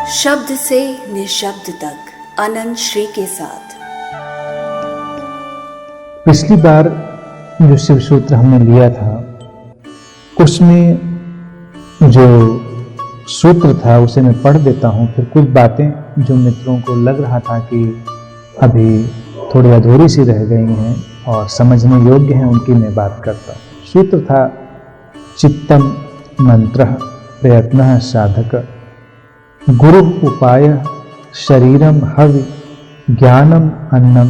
शब्द से निशब्द तक अनंत श्री के साथ। पिछली बार जो शिव सूत्र हमने लिया था उसमें जो सूत्र था उसे मैं पढ़ देता हूं, फिर कुछ बातें जो मित्रों को लग रहा था कि अभी थोड़ी अधूरी सी रह गई हैं और समझने योग्य हैं उनकी मैं बात करता हूं। सूत्र था चित्तम मंत्रः प्रयत्नः साधक गुरु उपाय शरीरम हवि ज्ञानम अन्नम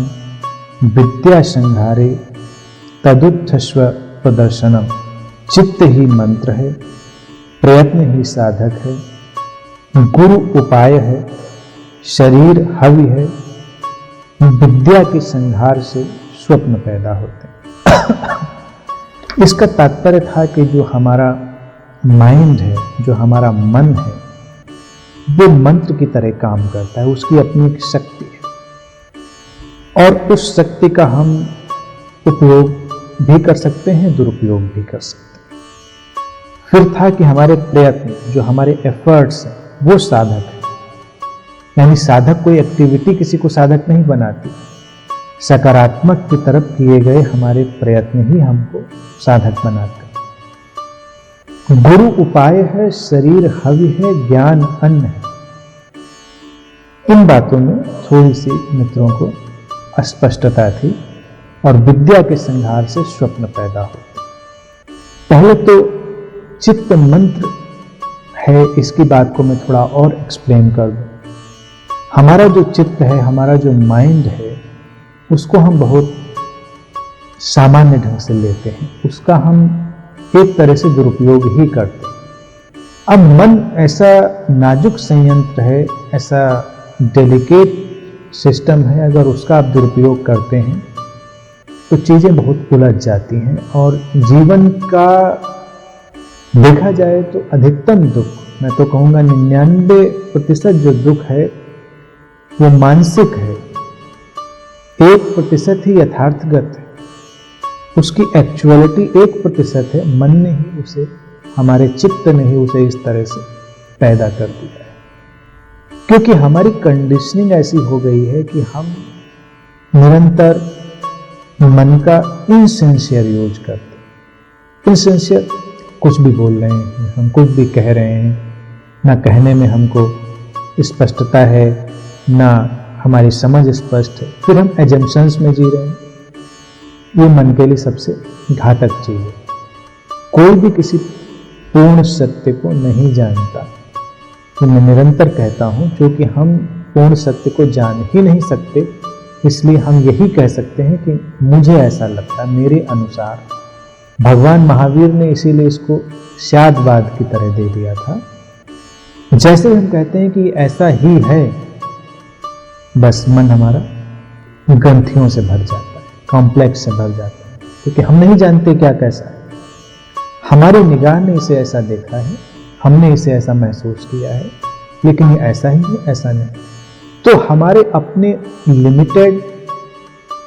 विद्या संघारे तदुत्थस्व प्रदर्शनम। चित्त ही मंत्र है, प्रयत्न ही साधक है, गुरु उपाय है, शरीर हवि है, विद्या के संघार से स्वप्न पैदा होते हैं। इसका तात्पर्य था कि जो हमारा माइंड है, जो हमारा मन है, वो मंत्र की तरह काम करता है, उसकी अपनी एक शक्ति है और उस शक्ति का हम उपयोग भी कर सकते हैं, दुरुपयोग भी कर सकते हैं। फिर था कि हमारे प्रयत्न, जो हमारे एफर्ट्स हैं, वो साधक है। यानी साधक कोई एक्टिविटी किसी को साधक नहीं बनाती, सकारात्मक की तरफ किए गए हमारे प्रयत्न ही हमको साधक बनाते हैं। गुरु उपाय है, शरीर हवि है, ज्ञान अन्न है। इन बातों में थोड़ी सी मित्रों को अस्पष्टता थी और विद्या के संघार से स्वप्न पैदा होते। पहले तो चित्त मंत्र है, इसकी बात को मैं थोड़ा और एक्सप्लेन कर दूं। हमारा जो चित्त है, हमारा जो माइंड है, उसको हम बहुत सामान्य ढंग से लेते हैं, उसका हम एक तरह से दुरुपयोग ही करते हैं। अब मन ऐसा नाजुक संयंत्र है, ऐसा डेलिकेट सिस्टम है, अगर उसका आप दुरुपयोग करते हैं तो चीजें बहुत उलझ जाती हैं और जीवन का देखा जाए तो अधिकतम दुख, मैं तो कहूँगा 99% जो दुख है वो मानसिक है, 1% ही यथार्थगत है। उसकी एक्चुअलिटी 1% है, मन ने ही उसे, हमारे चित्त ने ही उसे इस तरह से पैदा कर दिया है। क्योंकि हमारी कंडीशनिंग ऐसी हो गई है कि हम निरंतर मन का इनसिंसियर यूज करते हैं। इनसिंसियर, कुछ भी बोल रहे हैं, हम कुछ भी कह रहे हैं, ना कहने में हमको स्पष्टता है, ना हमारी समझ स्पष्ट है, फिर हम एजम्पशंस में जी रहे हैं। ये मन के लिए सबसे घातक चीज है। कोई भी किसी पूर्ण सत्य को नहीं जानता, तो मैं निरंतर कहता हूं, क्योंकि हम पूर्ण सत्य को जान ही नहीं सकते, इसलिए हम यही कह सकते हैं कि मुझे ऐसा लगता, मेरे अनुसार। भगवान महावीर ने इसीलिए इसको स्यादवाद की तरह दे दिया था। जैसे हम कहते हैं कि ऐसा ही है, बस मन हमारा ग्रंथियों से भर जाता है, कॉम्प्लेक्स से भर जाता है, क्योंकि हम नहीं जानते क्या कैसा है। हमारी निगाह ने इसे ऐसा देखा है, हमने इसे ऐसा महसूस किया है, लेकिन ये ऐसा ही है, ऐसा नहीं। तो हमारे अपने लिमिटेड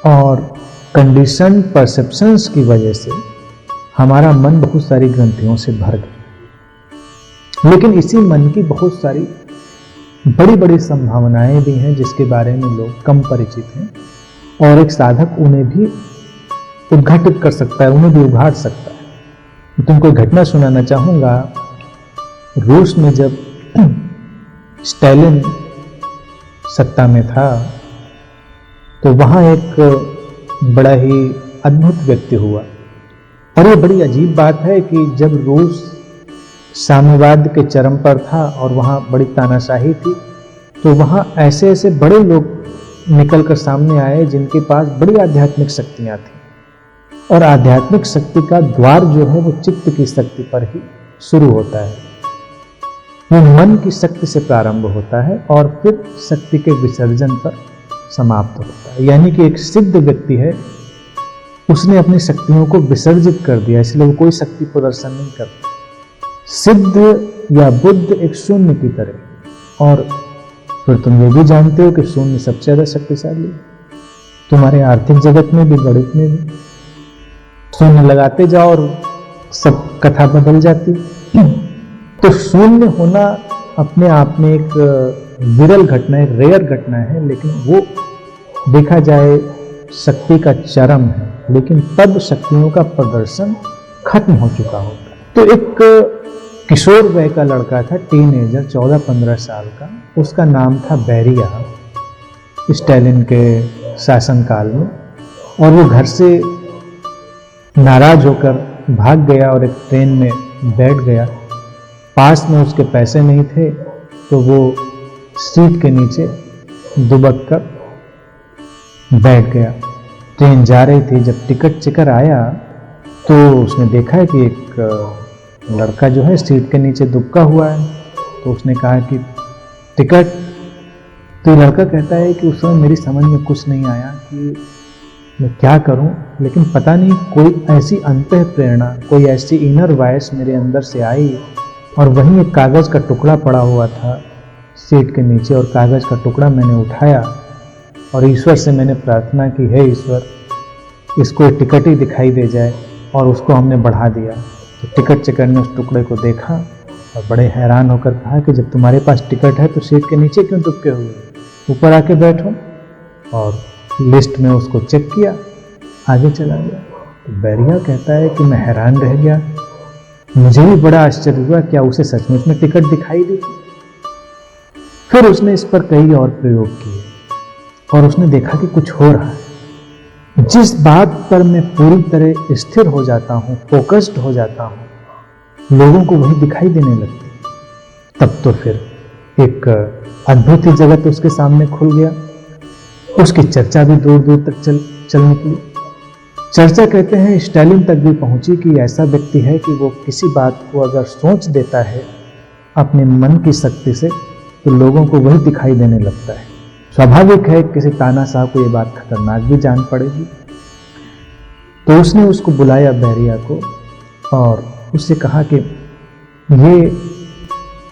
और कंडीशन परसेप्शंस की वजह से हमारा मन बहुत सारी ग्रंथियों से भर गया। लेकिन इसी मन की बहुत सारी बड़ी बड़ी संभावनाएं भी हैं जिसके बारे में लोग कम परिचित हैं, और एक साधक उन्हें भी उद्घाटित कर सकता है, उन्हें भी उघाड़ सकता है। तुमको एक घटना सुनाना चाहूंगा। रूस में जब स्टालिन सत्ता में था, तो वहां एक बड़ा ही अद्भुत व्यक्ति हुआ। और ये बड़ी अजीब बात है कि जब रूस साम्यवाद के चरम पर था और वहां बड़ी तानाशाही थी, तो वहां ऐसे ऐसे बड़े लोग निकलकर सामने आए जिनके पास बड़ी आध्यात्मिक शक्तियां थी। और आध्यात्मिक शक्ति का द्वार जो है वो चित्त की शक्ति पर ही शुरू होता है, वो मन की शक्ति से प्रारंभ होता है और फिर शक्ति के विसर्जन पर समाप्त होता है। यानी कि एक सिद्ध व्यक्ति है, उसने अपनी शक्तियों को विसर्जित कर दिया, इसलिए वो कोई शक्ति प्रदर्शन नहीं करता। सिद्ध या बुद्ध एक शून्य की तरह। और फिर तुम ये भी जानते हो कि शून्य सबसे ज्यादा शक्तिशाली है। तुम्हारे आर्थिक जगत में भी, गणित में भी शून्य लगाते जाओ और सब कथा बदल जाती। तो शून्य होना अपने आप में एक विरल घटना है, रेयर घटना है, लेकिन वो देखा जाए शक्ति का चरम है, लेकिन तब शक्तियों का प्रदर्शन खत्म हो चुका होता है। तो एक किशोर वय का लड़का था, टीनेजर, 14-15 साल का, उसका नाम था बैरिया, स्टालिन के शासनकाल में, और वो घर से नाराज होकर भाग गया और एक ट्रेन में बैठ गया। पास में उसके पैसे नहीं थे तो वो सीट के नीचे दुबक कर बैठ गया। ट्रेन जा रही थी, जब टिकट चेकर आया तो उसने देखा कि एक लड़का जो है सीट के नीचे दुबका हुआ है। तो उसने कहा कि टिकट। तो ये लड़का कहता है कि उस समय मेरी समझ में कुछ नहीं आया कि मैं क्या करूं, लेकिन पता नहीं कोई ऐसी अंतः प्रेरणा, कोई ऐसी इनर वॉइस मेरे अंदर से आई, और वहीं एक कागज़ का टुकड़ा पड़ा हुआ था सीट के नीचे, और कागज़ का टुकड़ा मैंने उठाया और ईश्वर से मैंने प्रार्थना की, हे ईश्वर, इसको एक टिकट ही दिखाई दे जाए, और उसको हमने बढ़ा दिया। तो टिकट चेकर ने उस टुकड़े को देखा और बड़े हैरान होकर कहा कि जब तुम्हारे पास टिकट है तो सीट के नीचे क्यों दुबके हुए, ऊपर आके बैठो। और लिस्ट में उसको चेक किया, आगे चला गया। तो बैरिया कहता है कि मैं हैरान रह गया, मुझे भी बड़ा आश्चर्य हुआ, क्या उसे सचमुच में टिकट दिखाई दी थी। फिर उसने इस पर कई और प्रयोग किए और उसने देखा कि कुछ हो रहा है। जिस बात पर मैं पूरी तरह स्थिर हो जाता हूँ, फोकस्ड हो जाता हूँ, लोगों को वही दिखाई देने लगती। तब तो फिर एक अद्भुत ही जगत उसके सामने खुल गया। उसकी चर्चा भी दूर दूर तक चल निकली। चर्चा कहते हैं स्टालिन तक भी पहुंची कि ऐसा व्यक्ति है कि वो किसी बात को अगर सोच देता है अपने मन की शक्ति से तो लोगों को वही दिखाई देने लगता है। स्वाभाविक है किसी तानाशाह को ये बात खतरनाक भी जान पड़ेगी। तो उसने उसको बुलाया बैरिया को और उससे कहा कि ये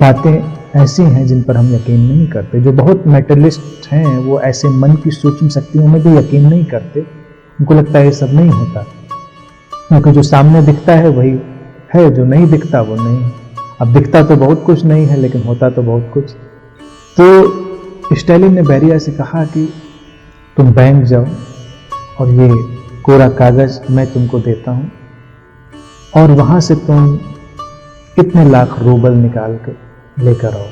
बातें ऐसी हैं जिन पर हम यकीन नहीं करते। जो बहुत मेटलिस्ट हैं वो ऐसे मन की सूक्ष्म शक्तियों में भी यकीन नहीं करते। उनको लगता है ये सब नहीं होता, क्योंकि जो सामने दिखता है वही है, जो नहीं दिखता वो नहीं। अब दिखता तो बहुत कुछ नहीं है, लेकिन होता तो बहुत कुछ। तो स्टालिन ने बैरिया से कहा कि तुम बैंक जाओ और ये कोरा कागज मैं तुमको देता हूँ, और वहां से तुम कितने लाख रूबल निकाल कर लेकर आओ।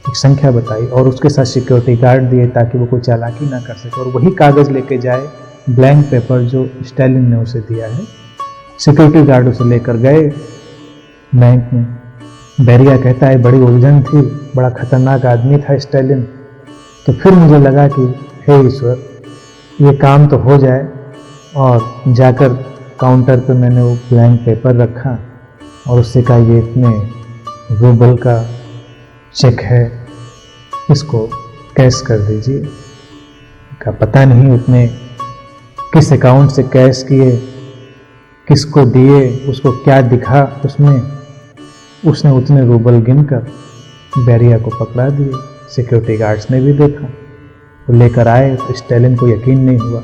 एक संख्या बताई और उसके साथ सिक्योरिटी गार्ड दिए ताकि वो कोई चालाकी ना कर सके, और वही कागज लेके जाए, ब्लैंक पेपर जो स्टालिन ने उसे दिया है। सिक्योरिटी गार्ड उसे लेकर गए बैंक में। बैरिया कहता है बड़ी उलझन थी, बड़ा खतरनाक आदमी था स्टालिन। तो फिर मुझे लगा कि हे ईश्वर, ये काम तो हो जाए, और जाकर काउंटर पे मैंने वो ब्लैंक पेपर रखा और उससे कहा ये इतने रूबल का चेक है, इसको कैश कर दीजिए। का पता नहीं उतने किस अकाउंट से कैश किए, किसको दिए, उसको क्या दिखा उसमें। उसने उतने रूबल गिनकर बैरिया को पकड़ा दिए। सिक्योरिटी गार्ड्स ने भी देखा, वो लेकर आए तो स्टालिन को यकीन नहीं हुआ।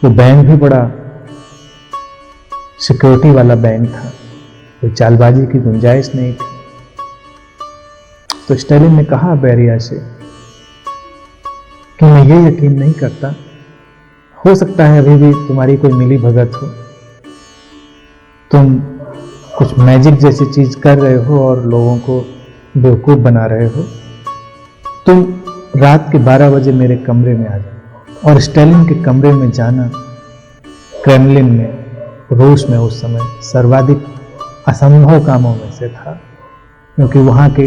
वो बैंक भी बड़ा सिक्योरिटी वाला बैंक था, कोई चालबाजी की गुंजाइश नहीं थी। तो स्टालिन ने कहा बैरिया से कि मैं ये यकीन नहीं करता, हो सकता है अभी भी तुम्हारी कोई मिली भगत हो, तुम कुछ मैजिक जैसी चीज कर रहे हो और लोगों को बेवकूफ बना रहे हो। तुम रात के 12 बजे मेरे कमरे में आ जाओ। और स्टालिन के कमरे में जाना क्रेमलिन में, रूस में उस समय सर्वाधिक असंभव कामों में से था, क्योंकि वहाँ के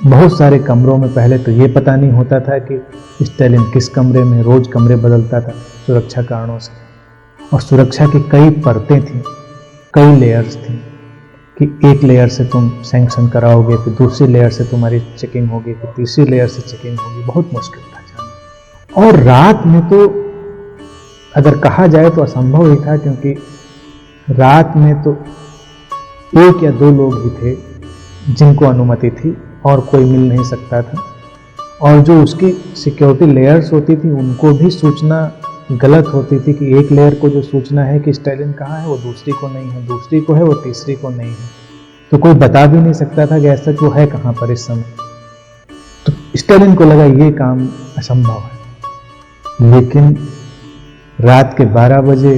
बहुत सारे कमरों में पहले तो ये पता नहीं होता था कि स्टालिन किस कमरे में, रोज कमरे बदलता था सुरक्षा कारणों से। और सुरक्षा की कई परतें थी, कई लेयर्स थी, कि एक लेयर से तुम सैंक्शन कराओगे, फिर दूसरी लेयर से तुम्हारी चेकिंग होगी, फिर तीसरी लेयर से चेकिंग होगी। बहुत मुश्किल था जाना। और रात में तो अगर कहा जाए तो असंभव ही था, क्योंकि रात में तो 1 या 2 लोग ही थे जिनको अनुमति थी और कोई मिल नहीं सकता था। और जो उसकी सिक्योरिटी लेयर्स होती थी उनको भी सूचना गलत होती थी कि एक लेयर को जो सूचना है कि स्टालिन कहाँ है वो दूसरी को नहीं है, दूसरी को है वो तीसरी को नहीं है। तो कोई बता भी नहीं सकता था कि ऐसा वो है कहां पर इस समय। तो स्टालिन को लगा ये काम असंभव है, लेकिन रात के 12 बजे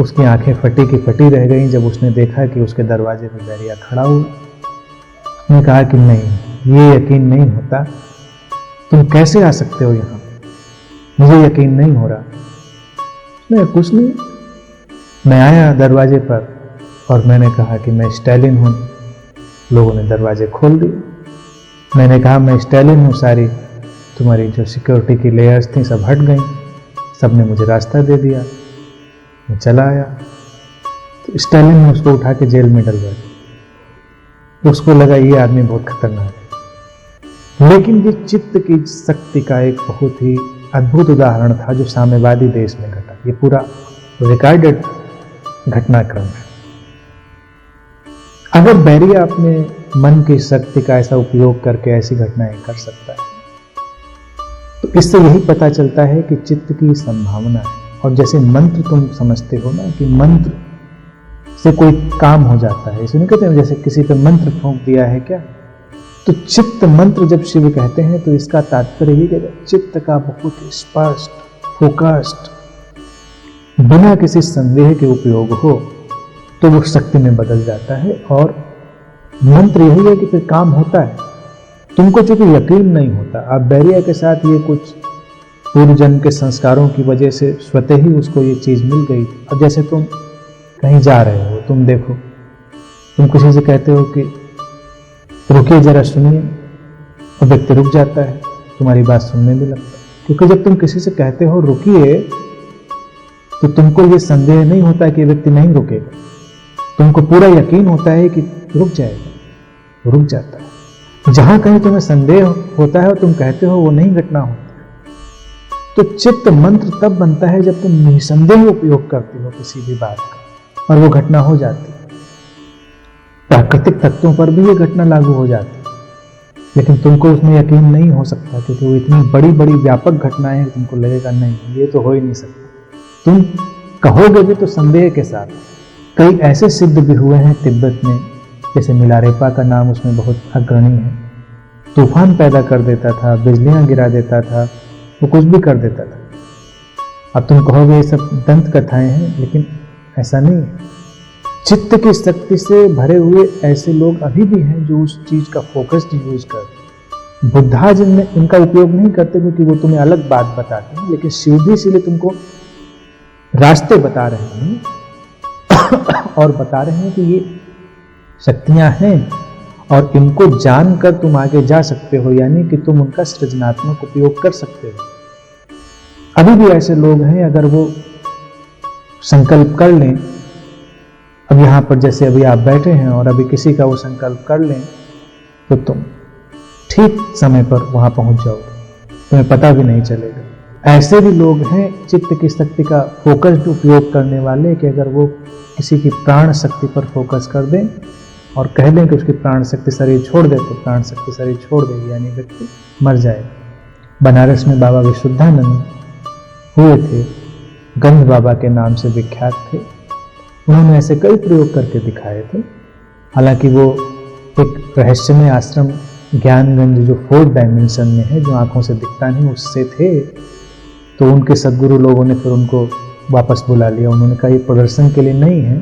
उसकी आंखें फटी की फटी रह गईं जब उसने देखा कि उसके दरवाजे पर बैरिया खड़ा हुआ। उसने कहा कि नहीं, ये यकीन नहीं होता, तुम कैसे आ सकते हो यहां, मुझे यकीन नहीं हो रहा। नहीं, कुछ नहीं, मैं आया दरवाजे पर और मैंने कहा कि मैं स्टालिन हूं। लोगों ने दरवाजे खोल दिए। मैंने कहा मैं स्टालिन हूं, सारी तुम्हारी जो सिक्योरिटी की लेयर्स थी सब हट गई, सबने मुझे रास्ता दे दिया, मैं चला आया। तो स्टालिन ने उसको उठा के जेल में डलवाया। उसको लगा ये आदमी बहुत खतरनाक है। लेकिन ये चित्त की शक्ति का एक बहुत ही अद्भुत उदाहरण था जो साम्यवादी देश में घटा। ये पूरा रिकॉर्डेड घटनाक्रम है। अगर बैरिया अपने मन की शक्ति का ऐसा उपयोग करके ऐसी घटनाएं कर सकता है, तो इससे यही पता चलता है कि चित्त की संभावना है। और जैसे मंत्र तुम समझते हो ना कि मंत्र से कोई काम हो जाता है, इसे नहीं कहते हैं जैसे किसी पे मंत्र फूंक दिया है क्या, तो चित्त मंत्र जब शिव कहते हैं तो इसका तात्पर्य ही कि चित्त का बहुत स्पष्ट, फोकस्ड, बिना किसी संदेह के उपयोग हो तो वो शक्ति में बदल जाता है। और मंत्र यही है कि फिर काम होता है। तुमको चूंकि यकीन नहीं होता, अब बैरिया के साथ ये कुछ पूर्व जन्म के संस्कारों की वजह से स्वतः ही उसको ये चीज मिल गई। अब जैसे तुम कहीं जा रहे हो, तुम देखो, तुम किसी से कहते हो कि रुकिए जरा सुनिए, और व्यक्ति रुक जाता है, तुम्हारी बात सुनने भी लगता है। क्योंकि जब तुम किसी से कहते हो रुकिए, तो तुमको ये संदेह नहीं होता कि व्यक्ति नहीं रुकेगा, तुमको पूरा यकीन होता है कि रुक जाएगा, रुक जाता है। जहां कहीं तुम्हें संदेह होता है और तुम कहते हो वो नहीं घटना होती। तो चित्त मंत्र तब बनता है जब तुम निसंदेह उपयोग करते हो किसी भी बात का और वो घटना हो जाती है। प्राकृतिक तत्वों पर भी ये घटना लागू हो जाती है, लेकिन तुमको उसमें यकीन नहीं हो सकता क्योंकि वो इतनी बड़ी बड़ी व्यापक घटनाएं हैं, तुमको लगेगा नहीं ये तो हो ही नहीं सकता। तुम कहोगे भी तो संदेह के साथ। कई ऐसे सिद्ध भी हुए हैं तिब्बत में, जैसे मिलारेपा का नाम उसमें बहुत अग्रणी है। तूफान पैदा कर देता था, बिजलियां गिरा देता था, वो कुछ भी कर देता था। अब तुम कहोगे ये सब दंत कथाएं हैं, लेकिन ऐसा नहीं है। चित्त की शक्ति से भरे हुए ऐसे लोग अभी भी हैं जो उस चीज का फोकस्ड यूज करते। बुद्धा जिनमें इनका उपयोग नहीं करते क्योंकि वो तुम्हें अलग बात बताते हैं, लेकिन शिव भी इसीलिए तुमको रास्ते बता रहे हैं और बता रहे हैं कि ये शक्तियां हैं और इनको जानकर तुम आगे जा सकते हो, यानी कि तुम उनका सृजनात्मक उपयोग कर सकते हो। अभी भी ऐसे लोग हैं, अगर वो संकल्प कर लें, अब यहां पर जैसे अभी आप बैठे हैं और अभी किसी का वो संकल्प कर लें, तो तुम ठीक समय पर वहां पहुंच जाओगे, तुम्हें पता भी नहीं चलेगा। ऐसे भी लोग हैं चित्त की शक्ति का फोकस्ड उपयोग करने वाले कि अगर वो किसी की प्राण शक्ति पर फोकस कर दें और कह दें कि उसकी प्राण शक्ति शरीर छोड़ दे, तो प्राण शक्ति शरीर छोड़ देगी, यानी व्यक्ति मर जाएगा। बनारस में बाबा विशुद्धानंद हुए थे, गंध बाबा के नाम से विख्यात थे। उन्होंने ऐसे कई प्रयोग करके दिखाए थे। हालांकि वो एक रहस्यमय आश्रम ज्ञानगंज जो 4th डायमेंशन में है, जो आंखों से दिखता नहीं, उससे थे। तो उनके सद्गुरु लोगों ने फिर उनको वापस बुला लिया। उन्होंने कहा ये प्रदर्शन के लिए नहीं है।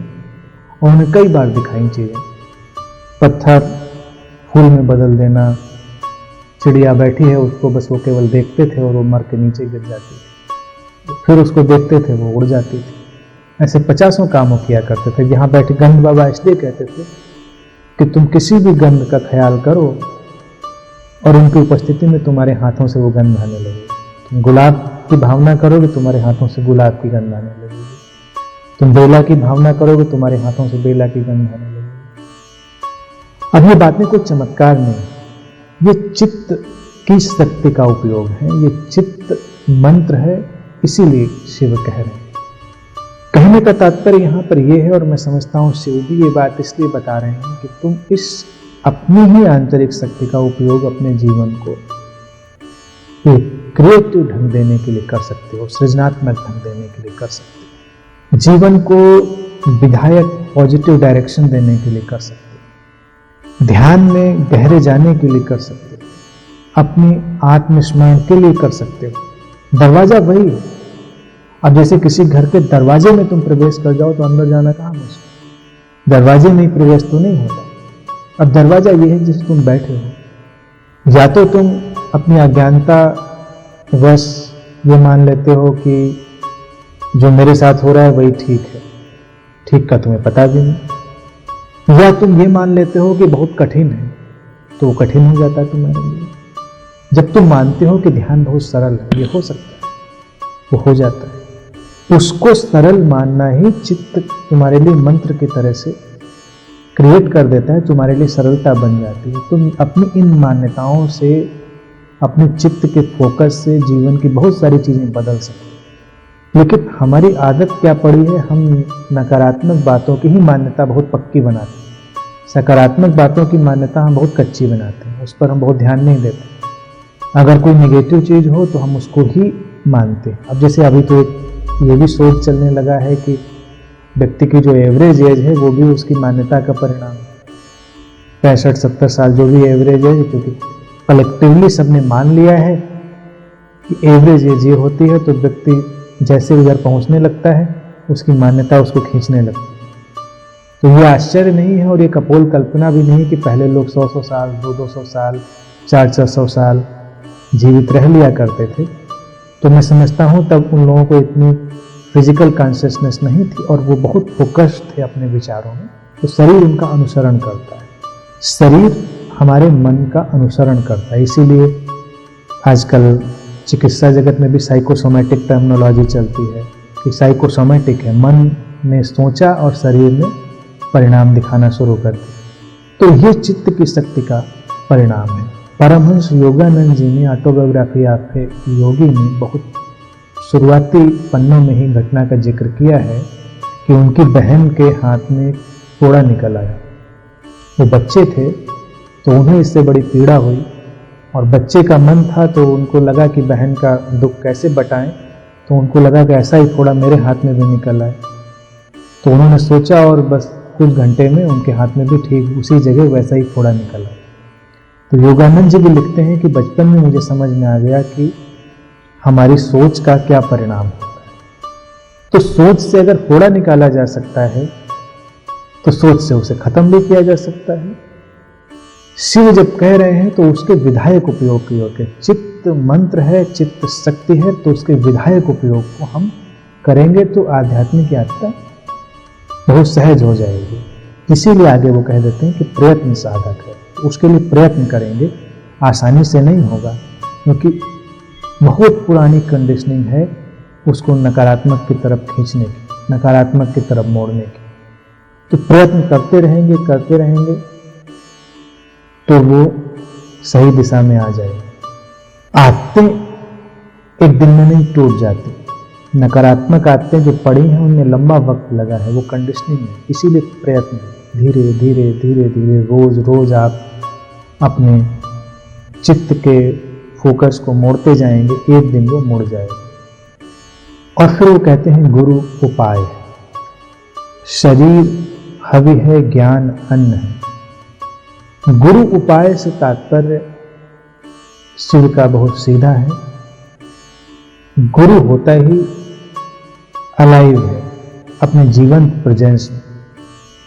उन्होंने कई बार दिखाई चीजें, पत्थर फूल में बदल देना, चिड़िया बैठी है उसको बस वो केवल देखते थे और वो मर के नीचे गिर जाती थी, फिर उसको देखते थे वो उड़ जाती थी। ऐसे 50 कामों किया करते थे। यहाँ बैठे गंध बाबा इसलिए कहते थे कि तुम किसी भी गंध का ख्याल करो और उनकी उपस्थिति में तुम्हारे हाथों से वो गंध आने लगेगी। तुम गुलाब की भावना करोगे, तुम्हारे हाथों से गुलाब की गंध आने लगेगी। तुम बेला की भावना करोगे, तुम्हारे हाथों से बेला की गंध आने लगेगी। अब ये बातें कोई चमत्कार नहीं, ये चित्त की शक्ति का उपयोग है, ये चित्त मंत्र है, इसीलिए शिव कह रहे हैं। कहने का तात्पर्य यहाँ पर यह है, और मैं समझता हूँ शिव भी ये बात इसलिए बता रहे हैं कि तुम इस अपनी ही आंतरिक शक्ति का उपयोग अपने जीवन को एक क्रिएटिव ढंग देने के लिए कर सकते हो, सृजनात्मक ढंग देने के लिए कर सकते हो, जीवन को विधायक पॉजिटिव डायरेक्शन देने के लिए कर सकते हो। ध्यान में गहरे जाने के लिए कर सकते हो, अपनी आत्मस्मरण के लिए कर सकते हो। दरवाजा वही है। अब जैसे किसी घर के दरवाजे में तुम प्रवेश कर जाओ तो अंदर जाना कहाँ मुश्किल, दरवाजे में प्रवेश तो नहीं होता। अब दरवाजा ये है जिसे तुम बैठे हो। या तो तुम अपनी अज्ञानता वश ये मान लेते हो कि जो मेरे साथ हो रहा है वही ठीक है, ठीक का तुम्हें पता भी नहीं, या तुम ये मान लेते हो कि बहुत कठिन है तो वो कठिन हो जाता है तुम्हारे लिए। जब तुम मानते हो कि ध्यान बहुत सरल है, ये हो सकता है, वो हो जाता है। उसको सरल मानना ही चित्त तुम्हारे लिए मंत्र की तरह से क्रिएट कर देता है, तुम्हारे लिए सरलता बन जाती है। तुम अपनी इन मान्यताओं से, अपने चित्त के फोकस से जीवन की बहुत सारी चीजें बदल सकते हैं। लेकिन हमारी आदत क्या पड़ी है, हम नकारात्मक बातों की ही मान्यता बहुत पक्की बनाते हैं, सकारात्मक बातों की मान्यता हम बहुत कच्ची बनाते हैं, उस पर हम बहुत ध्यान नहीं देते। अगर कोई नेगेटिव चीज हो तो हम उसको ही मानते हैं। अब जैसे अभी तो एक ये भी सोच चलने लगा है कि व्यक्ति की जो एवरेज एज है वो भी उसकी मान्यता का परिणाम है। 65-70 साल जो भी एवरेज है, क्योंकि कलेक्टिवली सबने मान लिया है कि एवरेज एज ये होती है, तो व्यक्ति जैसे उधर पहुंचने लगता है उसकी मान्यता उसको खींचने लगती है। तो ये आश्चर्य नहीं है और ये कपोल कल्पना भी नहीं कि पहले लोग 100-100 साल, 200-200 साल, 400-400 साल जीवित रह लिया करते थे। तो मैं समझता हूं तब उन लोगों को इतनी फिजिकल कॉन्शियसनेस नहीं थी और वो बहुत फोकस्ड थे अपने विचारों में। तो शरीर उनका अनुसरण करता है, शरीर हमारे मन का अनुसरण करता है। इसीलिए आजकल चिकित्सा जगत में भी साइकोसोमैटिक टर्मिनोलॉजी चलती है कि साइकोसोमैटिक है, मन ने सोचा और शरीर ने परिणाम दिखाना शुरू कर दिया। तो ये चित्त की शक्ति का परिणाम है। परमहंस योगानंद जी ने ऑटोबायोग्राफी ऑफ ए योगी में बहुत शुरुआती पन्नों में ही घटना का जिक्र किया है कि उनकी बहन के हाथ में फोड़ा निकल आया। वो बच्चे थे तो उन्हें इससे बड़ी पीड़ा हुई और बच्चे का मन था तो उनको लगा कि बहन का दुख कैसे बटाएं, तो उनको लगा कि ऐसा ही फोड़ा मेरे हाथ में भी निकल आए। तो उन्होंने सोचा और बस कुछ घंटे में उनके हाथ में भी ठीक उसी जगह वैसा ही फोड़ा निकल आया। तो योगानंद जी भी लिखते हैं कि बचपन में मुझे समझ में आ गया कि हमारी सोच का क्या परिणाम होता है। तो सोच से अगर फोड़ा निकाला जा सकता है तो सोच से उसे खत्म भी किया जा सकता है। शिव जब कह रहे हैं तो उसके विधायक उपयोग की होते। चित्त मंत्र है, चित्त शक्ति है, तो उसके विधायक उपयोग को हम करेंगे तो आध्यात्मिक यात्रा बहुत सहज हो जाएगी। इसीलिए आगे वो कह देते हैं कि प्रयत्न साधक है, तो उसके लिए प्रयत्न करेंगे, आसानी से नहीं होगा क्योंकि बहुत पुरानी कंडीशनिंग है उसको नकारात्मक की तरफ खींचने की, नकारात्मक की तरफ मोड़ने की। तो प्रयत्न करते रहेंगे तो वो सही दिशा में आ जाएगी। आदतें एक दिन में नहीं टूट जाती। नकारात्मक आदतें जो पड़ी हैं उनमें लंबा वक्त लगा है, वो कंडीशनिंग है। इसीलिए प्रयत्न धीरे धीरे धीरे धीरे रोज रोज आप अपने चित्त के फोकस को मोड़ते जाएंगे, एक दिन वो मुड़ जाएगा। और फिर वो कहते हैं गुरु उपाय है, शरीर हवि है, ज्ञान अन्न है। गुरु उपाय से तात्पर्य शिव का बहुत सीधा है। गुरु होता ही अलाइव है, अपने जीवन प्रेजेंस में,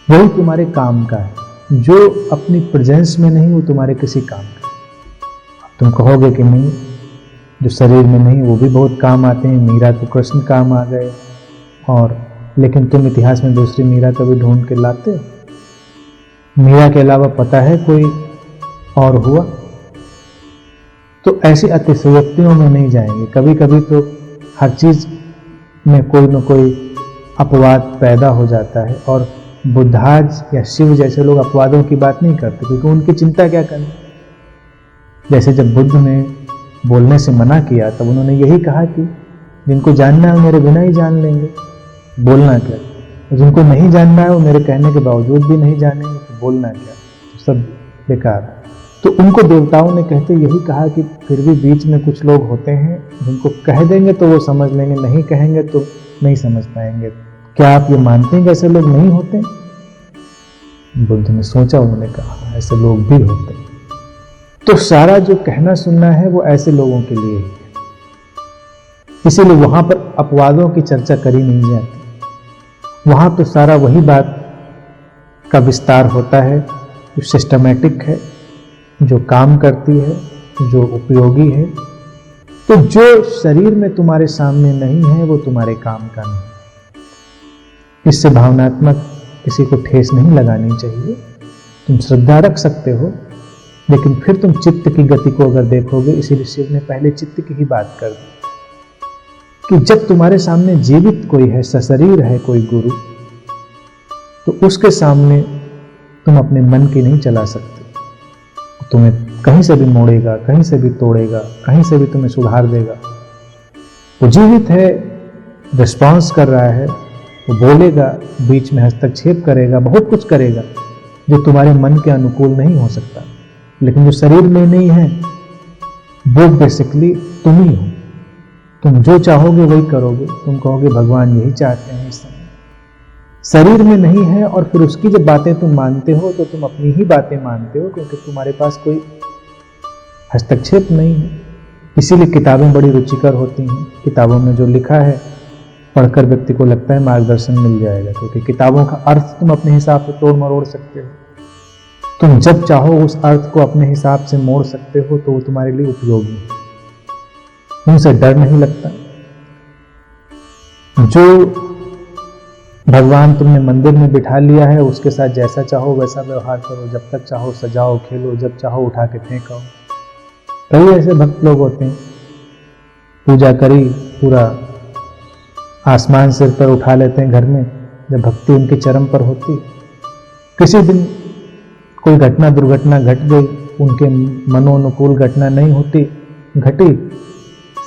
वही तुम्हारे काम का है। जो अपनी प्रेजेंस में नहीं वो तुम्हारे किसी काम का। तुम कहोगे कि नहीं, जो शरीर में नहीं वो भी बहुत काम आते हैं, मीरा तो कृष्ण काम आ गए, और लेकिन तुम इतिहास में दूसरी मीरा कभी ढूंढ के लाते हो? मीरा के अलावा पता है कोई और हुआ? तो ऐसी अतिशयोक्तियों में नहीं जाएंगे। कभी कभी तो हर चीज में कोई न कोई अपवाद पैदा हो जाता है, और बुद्धाज या शिव जैसे लोग अपवादों की बात नहीं करते क्योंकि उनकी चिंता क्या करनी। जैसे जब बुद्ध ने बोलने से मना किया तब उन्होंने यही कहा कि जिनको जानना है मेरे बिना ही जान लेंगे, बोलना क्या। जिनको नहीं जानना है वो मेरे कहने के बावजूद भी नहीं जानेंगे, तो बोलना क्या, तो सब बेकार है। तो उनको देवताओं ने कहते यही कहा कि फिर भी बीच में कुछ लोग होते हैं जिनको कह देंगे तो वो समझ लेंगे, नहीं कहेंगे तो नहीं समझ पाएंगे। क्या आप ये मानते हैं कि ऐसे लोग नहीं होते? बुद्ध ने सोचा, उन्होंने कहा ऐसे लोग भी होते हैं। तो सारा जो कहना सुनना है वो ऐसे लोगों के लिए ही है, इसीलिए वहां पर अपवादों की चर्चा करी नहीं जाती। वहां तो सारा वही बात का विस्तार होता है जो सिस्टमैटिक है, जो काम करती है, जो उपयोगी है। तो जो शरीर में तुम्हारे सामने नहीं है वो तुम्हारे काम का नहीं। इससे भावनात्मक किसी को ठेस नहीं लगानी चाहिए। तुम श्रद्धा रख सकते हो, लेकिन फिर तुम चित्त की गति को अगर देखोगे, इसीलिए शिव ने पहले चित्त की ही बात कर दी कि जब तुम्हारे सामने जीवित कोई है, सशरीर है कोई गुरु, तो उसके सामने तुम अपने मन की नहीं चला सकते। तुम्हें कहीं से भी मोड़ेगा, कहीं से भी तोड़ेगा, कहीं से भी तुम्हें सुधार देगा। वो जीवित है, रिस्पॉन्स कर रहा है, वो बोलेगा, बीच में हस्तक्षेप करेगा, बहुत कुछ करेगा जो तुम्हारे मन के अनुकूल नहीं हो सकता। लेकिन जो शरीर में नहीं है वो बेसिकली तुम ही हो। तुम जो चाहोगे वही करोगे। तुम कहोगे भगवान यही चाहते हैं इस समय। शरीर में नहीं है और फिर उसकी जब बातें तुम मानते हो तो तुम अपनी ही बातें मानते हो, क्योंकि तुम्हारे पास कोई हस्तक्षेप नहीं है। इसीलिए किताबें बड़ी रुचिकर होती हैं। किताबों में जो लिखा है पढ़कर व्यक्ति को लगता है मार्गदर्शन मिल जाएगा, क्योंकि किताबों का अर्थ तुम अपने हिसाब से तोड़ मरोड़ सकते हो। तुम जब चाहो उस अर्थ को अपने हिसाब से मोड़ सकते हो, तो वो तुम्हारे लिए उपयोगी है। उनसे डर नहीं लगता। जो भगवान तुमने मंदिर में बिठा लिया है उसके साथ जैसा चाहो वैसा व्यवहार करो, जब तक चाहो सजाओ खेलो, जब चाहो उठा के फेंको। कई ऐसे भक्त लोग होते हैं, पूजा करी, पूरा आसमान सिर पर उठा लेते हैं घर में, जब भक्ति उनके चरम पर होती। किसी दिन कोई घटना दुर्घटना घट गई, उनके मनोनुकूल घटना नहीं होती, घटी,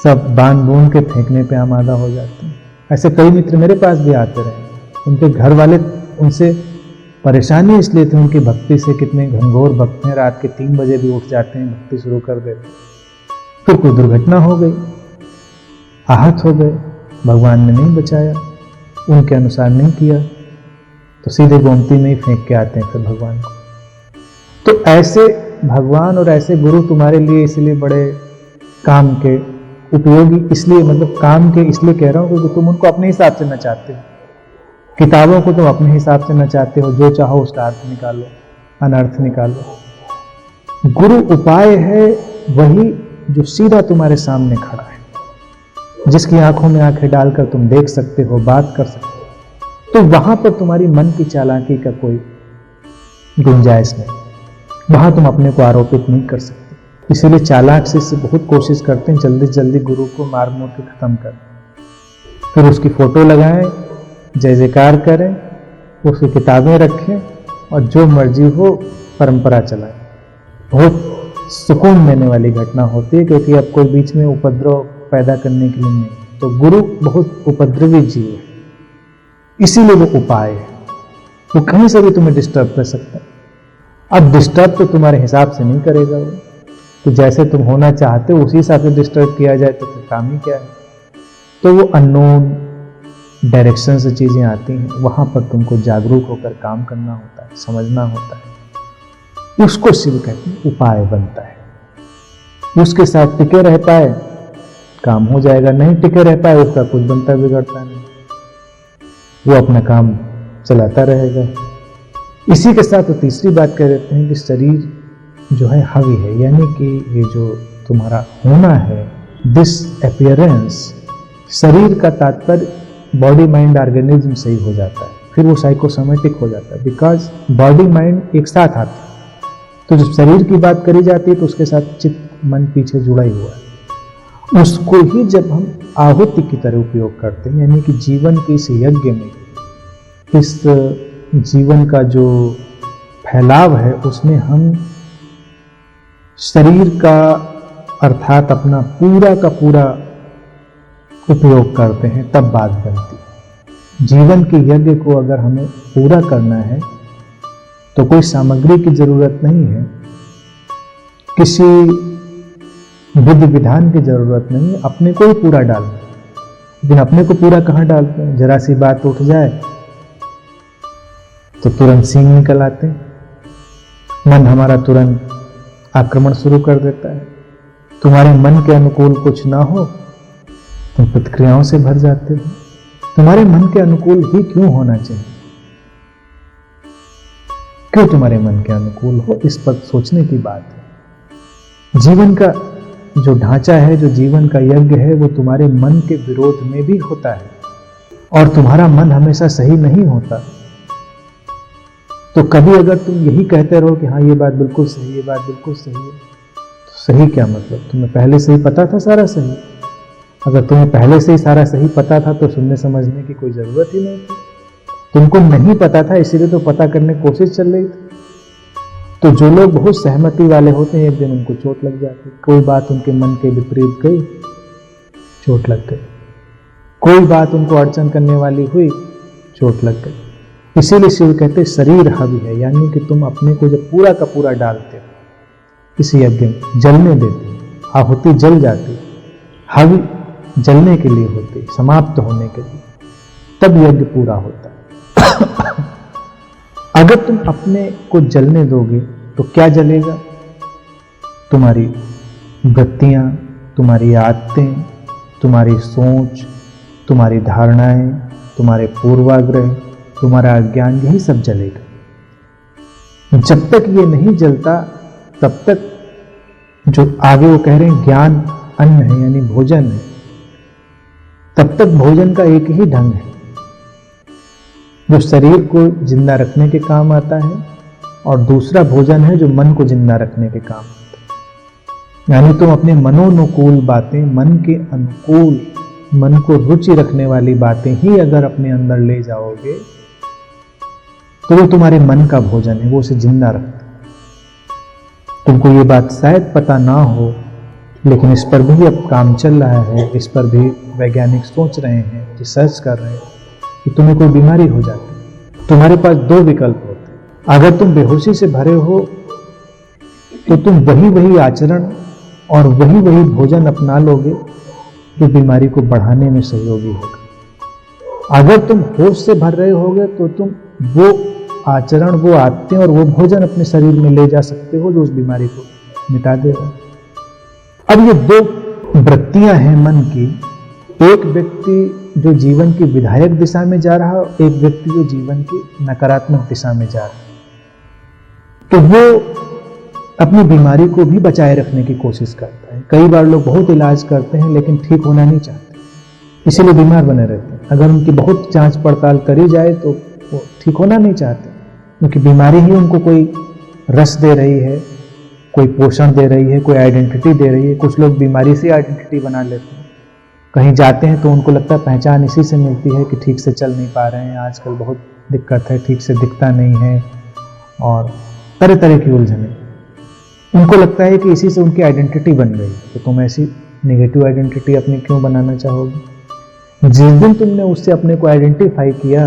सब बांध बूंद के फेंकने पे आमादा हो जाते हैं। ऐसे कई मित्र मेरे पास भी आते रहे। उनके घर वाले उनसे परेशानी इसलिए थी उनकी भक्ति से, कितने घनघोर भक्त हैं, रात के 3 बजे भी उठ जाते हैं, भक्ति शुरू कर देते। फिर कोई दुर्घटना हो गई, आहत हो गए, भगवान ने नहीं बचाया, उनके अनुसार नहीं किया, तो सीधे गोमती में ही फेंक के आते हैं फिर भगवान को। तो ऐसे भगवान और ऐसे गुरु तुम्हारे लिए इसलिए बड़े काम के, उपयोगी इसलिए, मतलब काम के इसलिए कह रहा हूं क्योंकि तुम उनको अपने हिसाब से नचाते हो। किताबों को तुम अपने हिसाब से नचाते हो, जो चाहो उसका अर्थ निकालो, अनर्थ निकालो। गुरु उपाय है वही जो सीधा तुम्हारे सामने खड़ा है, जिसकी आंखों में आंखें डालकर तुम देख सकते हो, बात कर सकते हो। तो वहां पर तुम्हारी मन की चालाकी का कोई गुंजाइश नहीं, वहां तुम अपने को आरोपित नहीं कर सकते। इसीलिए चालाक शिष्य बहुत कोशिश करते हैं जल्दी से जल्दी गुरु को मार मोर के खत्म कर, फिर उसकी फोटो लगाएं, जय जयकार करें, उसकी किताबें रखें और जो मर्जी हो परंपरा चलाएं। बहुत सुकून देने वाली घटना होती है, क्योंकि अब कोई बीच में उपद्रव पैदा करने के लिए नहीं। तो गुरु बहुत उपद्रवी जीव है, इसीलिए वो उपाय है। वो कहीं से भी तुम्हें डिस्टर्ब कर सकता है। अब डिस्टर्ब तो तुम्हारे हिसाब से नहीं करेगा वो, तो जैसे तुम होना चाहते हो उसी हिसाब से डिस्टर्ब किया जाए तो फिर काम ही क्या है। तो वो अननोन डायरेक्शन से चीजें आती हैं, वहां पर तुमको जागरूक होकर काम करना होता है, समझना होता है। उसको शिव कहते हैं उपाय बनता है। उसके साथ टिके रह पाए काम हो जाएगा, नहीं टिके रह पाए उसका कुछ बनता बिगड़ता नहीं, वो अपना काम चलाता रहेगा। इसी के साथ वो तीसरी बात कह देते हैं कि शरीर जो है हावी है, यानी कि ये जो तुम्हारा होना है, दिस अपीयरेंस, शरीर का तात्पर्य बॉडी माइंड ऑर्गेनिज्म से ही हो जाता है, फिर वो साइकोसोमेटिक हो जाता है, बिकॉज बॉडी माइंड एक साथ आते हैं। तो जब शरीर की बात करी जाती है तो उसके साथ चित्त मन पीछे जुड़ा ही हुआ है। उसको ही जब हम आहुति की तरह उपयोग करते हैं, यानी कि जीवन के इस यज्ञ में, इस जीवन का जो फैलाव है उसमें हम शरीर का अर्थात अपना पूरा का पूरा उपयोग करते हैं, तब बात बनती है। जीवन के यज्ञ को अगर हमें पूरा करना है तो कोई सामग्री की जरूरत नहीं है, किसी विधि विधान की जरूरत नहीं है, अपने को ही पूरा डालना। लेकिन अपने को पूरा कहाँ डालते हैं? जरा सी बात उठ जाए तो तुरंत सींग निकल आते हैं, मन हमारा तुरंत आक्रमण शुरू कर देता है। तुम्हारे मन के अनुकूल कुछ ना हो, तुम प्रतिक्रियाओं से भर जाते हो। तुम्हारे मन के अनुकूल ही क्यों होना चाहिए? क्यों तुम्हारे मन के अनुकूल हो, इस पर सोचने की बात है। जीवन का जो ढांचा है, जो जीवन का यज्ञ है, वो तुम्हारे मन के विरोध में भी होता है, और तुम्हारा मन हमेशा सही नहीं होता। तो कभी अगर तुम यही कहते रहो कि हाँ ये बात बिल्कुल सही है, ये बात बिल्कुल सही है, तो सही क्या मतलब? तुम्हें पहले से ही पता था सारा सही। अगर तुम्हें पहले से ही सारा सही पता था तो सुनने समझने की कोई जरूरत ही नहीं थी। तुमको नहीं पता था, इसीलिए तो पता करने की कोशिश चल रही थी। तो जो लोग बहुत सहमति वाले होते हैं, एक दिन उनको चोट लग जाती। कोई बात उनके मन के विपरीत गई, चोट लग गई। कोई बात उनको अड़चन करने वाली हुई, चोट लग गई। इसीलिए शिव कहते शरीर हावी है, यानी कि तुम अपने को जब पूरा का पूरा डालते हो इस यज्ञ में, जलने देते हो, आहुति जल जाती, हावी जलने के लिए होती, समाप्त होने के लिए, तब यज्ञ पूरा होता है। अगर तुम अपने को जलने दोगे तो क्या जलेगा? तुम्हारी वृत्तियां, तुम्हारी आदतें, तुम्हारी सोच, तुम्हारी धारणाएं, तुम्हारे पूर्वाग्रह, तुम्हारा अज्ञान, यही सब जलेगा। जब तक ये नहीं जलता तब तक जो आगे वो कह रहे हैं ज्ञान अन्न है, यानी भोजन है, तब तक भोजन का एक ही ढंग है जो शरीर को जिंदा रखने के काम आता है, और दूसरा भोजन है जो मन को जिंदा रखने के काम आता है। यानी तुम अपने मनोनुकूल बातें, मन के अनुकूल, मन को रुचि रखने वाली बातें ही अगर अपने अंदर ले जाओगे तो वो तुम्हारे मन का भोजन है, वो उसे जिंदा रखता है। तुमको ये बात शायद पता ना हो, लेकिन इस पर भी अब काम चल रहा है, इस पर भी वैज्ञानिक सोच रहे हैं, रिसर्च कर रहे हैं कि तुम्हें कोई बीमारी हो जाती है। तुम्हारे पास दो विकल्प होते हैं। अगर तुम बेहोशी से भरे हो तो तुम वही वही आचरण और वही वही भोजन अपना लोगे जो बीमारी को बढ़ाने में सहयोगी होगा। अगर तुम होश से भर रहे होगे तो तुम वो आचरण, वो आदतें और वो भोजन अपने शरीर में ले जा सकते हो जो उस बीमारी को मिटा देगा। अब ये दो वृत्तियां हैं मन की, एक व्यक्ति जो जीवन की विधायक दिशा में जा रहा है, एक व्यक्ति जो जीवन की नकारात्मक दिशा में जा रहा है। तो वो अपनी बीमारी को भी बचाए रखने की कोशिश करता है। कई बार लोग बहुत इलाज करते हैं लेकिन ठीक होना नहीं चाहते, इसीलिए बीमार बने रहते हैं। अगर उनकी बहुत जांच पड़ताल करी जाए तो वो ठीक होना नहीं चाहते, क्योंकि बीमारी ही उनको कोई रस दे रही है, कोई पोषण दे रही है, कोई आइडेंटिटी दे रही है। कुछ लोग बीमारी से आइडेंटिटी बना लेते हैं। कहीं जाते हैं तो उनको लगता है पहचान इसी से मिलती है कि ठीक से चल नहीं पा रहे हैं, आजकल बहुत दिक्कत है, ठीक से दिखता नहीं है, और तरह तरह की उलझने। उनको लगता है कि इसी से उनकी आइडेंटिटी बन गई। तो तुम ऐसी नेगेटिव आइडेंटिटी अपनी क्यों बनाना चाहोगे? जिस दिन तुमने उससे अपने को आइडेंटिफाई किया,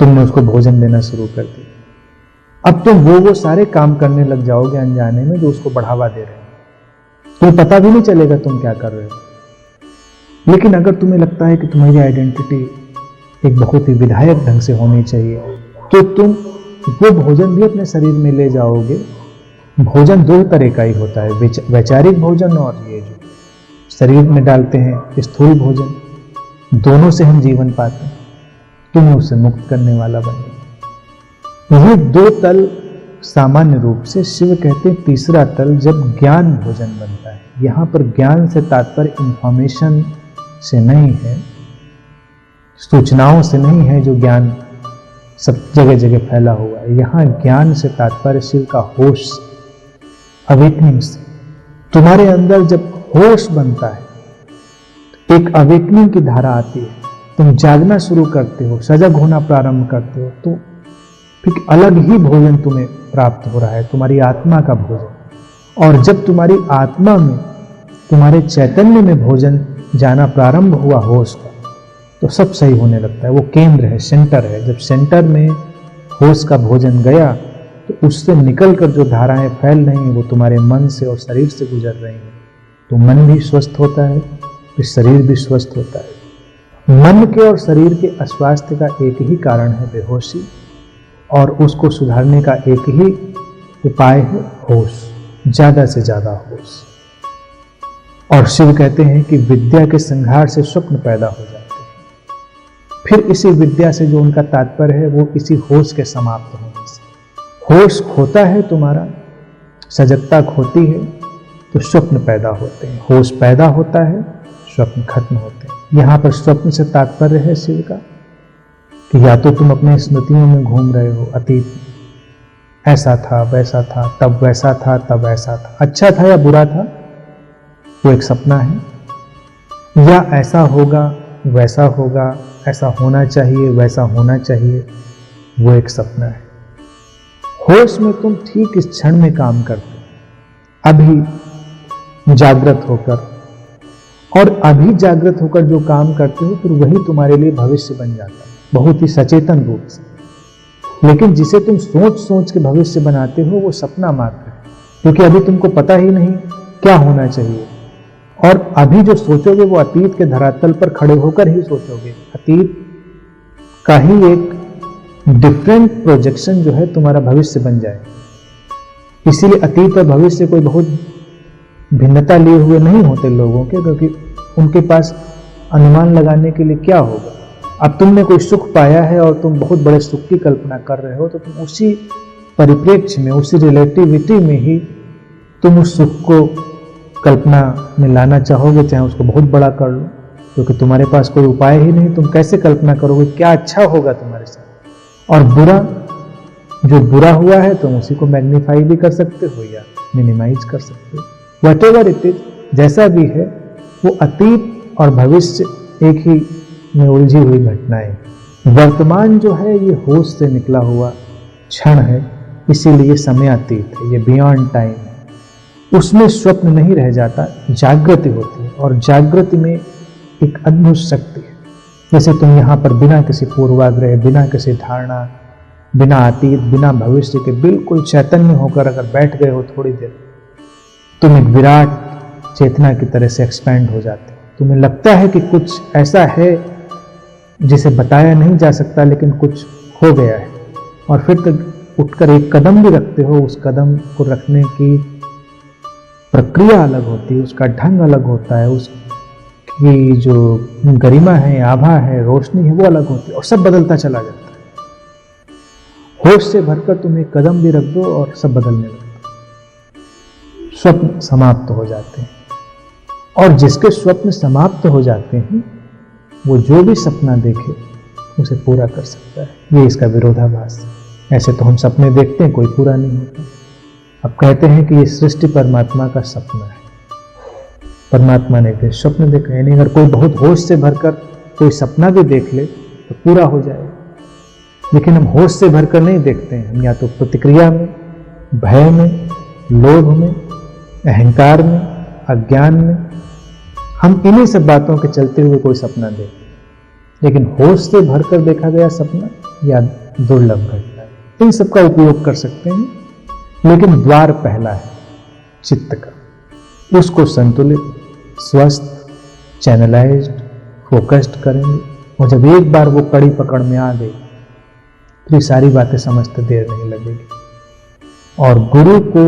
तुमने उसको भोजन देना शुरू कर दिया। अब तुम वो सारे काम करने लग जाओगे अनजाने में जो उसको बढ़ावा दे रहे हैं। तुम्हें पता भी नहीं चलेगा तुम क्या कर रहे हो। लेकिन अगर तुम्हें लगता है कि तुम्हारी आइडेंटिटी एक बहुत ही विधायक ढंग से होनी चाहिए, तो तुम वो भोजन भी अपने शरीर में ले जाओगे। भोजन दो तरह का ही होता है, वैचारिक भोजन और ये जो शरीर में डालते हैं स्थूल भोजन। दोनों से हम जीवन पाते हैं। तुम्हें उससे मुक्त करने वाला बने। ये दो तल सामान्य रूप से शिव कहते हैं। तीसरा तल जब ज्ञान भोजन बनता है। यहां पर ज्ञान से तात्पर्य इंफॉर्मेशन से नहीं है, सूचनाओं से नहीं है जो ज्ञान सब जगह जगह फैला हुआ है। यहां ज्ञान से तात्पर्य शिव का होश, अवेकनिंग से। तुम्हारे अंदर जब होश बनता है, एक अवेकनिंग की धारा आती है, तुम जागना शुरू करते हो, सजग होना प्रारंभ करते हो, तो फिर अलग ही भोजन तुम्हें प्राप्त हो रहा है, तुम्हारी आत्मा का भोजन। और जब तुम्हारी आत्मा में, तुम्हारे चैतन्य में भोजन जाना प्रारंभ हुआ होश का, तो सब सही होने लगता है। वो केंद्र है, सेंटर है। जब सेंटर में होश का भोजन गया तो उससे निकलकर जो धाराएं फैल रही हैं वो तुम्हारे मन से और शरीर से गुजर रही हैं। तो मन भी स्वस्थ होता है, फिर शरीर भी स्वस्थ होता है। मन के और शरीर के अस्वास्थ्य का एक ही कारण है बेहोशी, और उसको सुधारने का एक ही उपाय है होश, ज्यादा से ज्यादा होश। और शिव कहते हैं कि विद्या के संहार से स्वप्न पैदा हो जाते हैं। फिर इसी विद्या से जो उनका तात्पर्य है वो इसी होश के समाप्त होने से। होश खोता है तुम्हारा, सजगता खोती है तो स्वप्न पैदा होते हैं, होश पैदा होता है, स्वप्न खत्म होते हैं। यहां पर स्वप्न से तात्पर्य है शिव का कि या तो तुम अपने स्मृतियों में घूम रहे हो, अतीत में ऐसा था, वैसा था, तब वैसा था, तब ऐसा था, अच्छा था या बुरा था, वो एक सपना है, या ऐसा होगा, वैसा होगा, ऐसा होना चाहिए, वैसा होना चाहिए, वो एक सपना है। होश में तुम ठीक इस क्षण में काम करते हो, अभी जागृत होकर, और अभी जागृत होकर जो काम करते हो फिर वही तुम्हारे लिए भविष्य बन जाता है, बहुत ही सचेतन रूप से। लेकिन जिसे तुम सोच सोच के भविष्य बनाते हो वो सपना मात्र है, क्योंकि अभी तुमको पता ही नहीं क्या होना चाहिए। और अभी जो सोचोगे वो अतीत के धरातल पर खड़े होकर ही सोचोगे, अतीत का ही एक डिफरेंट प्रोजेक्शन जो है तुम्हारा भविष्य बन जाए। इसीलिए अतीत और भविष्य कोई बहुत भिन्नता लिए हुए नहीं होते लोगों के, क्योंकि उनके पास अनुमान लगाने के लिए क्या होगा। अब तुमने कोई सुख पाया है और तुम बहुत बड़े सुख की कल्पना कर रहे हो, तो तुम उसी परिप्रेक्ष्य में, उसी रिलेटिविटी में ही तुम उस सुख को कल्पना में लाना चाहोगे, चाहे उसको बहुत बड़ा कर लो, क्योंकि तुम्हारे पास कोई उपाय ही नहीं। तुम कैसे कल्पना करोगे क्या अच्छा होगा तुम्हारे साथ। और बुरा, जो बुरा हुआ है तुम उसी को मैग्नीफाई भी कर सकते हो या मिनिमाइज कर सकते हो। व्हाटएवर इट इज, जैसा भी है, वो अतीत और भविष्य एक ही में उलझी हुई घटनाएं। वर्तमान जो है ये होश से निकला हुआ क्षण है, इसीलिए समय अतीत है, ये बियॉन्ड टाइम है। उसमें स्वप्न नहीं रह जाता, जागृति होती है, और जागृति में एक अद्भुत शक्ति है। जैसे तुम यहाँ पर बिना किसी पूर्वाग्रह, बिना किसी धारणा, बिना अतीत, बिना भविष्य के बिल्कुल चैतन्य होकर अगर बैठ गए हो थोड़ी देर, तुम एक विराट चेतना की तरह से एक्सपैंड हो जाते हो। तुम्हें लगता है कि कुछ ऐसा है जिसे बताया नहीं जा सकता, लेकिन कुछ हो गया है। और फिर तक उठकर एक कदम भी रखते हो, उस कदम को रखने की प्रक्रिया अलग होती है, उसका ढंग अलग होता है, उसकी जो गरिमा है, आभा है, रोशनी है, वो अलग होती है, और सब बदलता चला जाता है। होश से भरकर तुम एक कदम भी रख दो और सब बदलने लगता है। स्वप्न समाप्त हो जाते हैं, और जिसके स्वप्न समाप्त हो जाते हैं वो जो भी सपना देखे उसे पूरा कर सकता है। ये इसका विरोधाभास है। ऐसे तो हम सपने देखते हैं, कोई पूरा नहीं होता। अब कहते हैं कि ये सृष्टि परमात्मा का सपना है, परमात्मा ने भी स्वप्न देखा। यानी अगर कोई बहुत होश से भरकर कोई सपना भी देख ले तो पूरा हो जाएगा, लेकिन हम होश से भरकर नहीं देखते हैं। हम या तो प्रतिक्रिया में, भय में, लोभ में, अहंकार में, अज्ञान में, हम इन्हीं सब बातों के चलते हुए कोई सपना देखते। लेकिन होश से भरकर देखा गया सपना या दुर्लभ घटना है, इन सब का उपयोग कर सकते हैं। लेकिन द्वार पहला है चित्त का, उसको संतुलित, स्वस्थ, चैनलाइज्ड, फोकस्ड करेंगे। और जब एक बार वो कड़ी पकड़ में आ गई तो ये सारी बातें समझते देर नहीं लगेगी। और गुरु को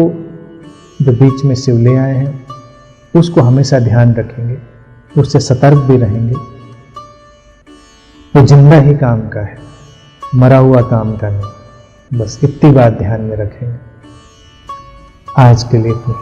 जो बीच में शिव ले आए हैं उसको हमेशा ध्यान रखेंगे, उससे सतर्क भी रहेंगे। वो जिंदा ही काम का है, मरा हुआ काम का नहीं। बस इतनी बात ध्यान में रखेंगे। आज के लिए इतनी।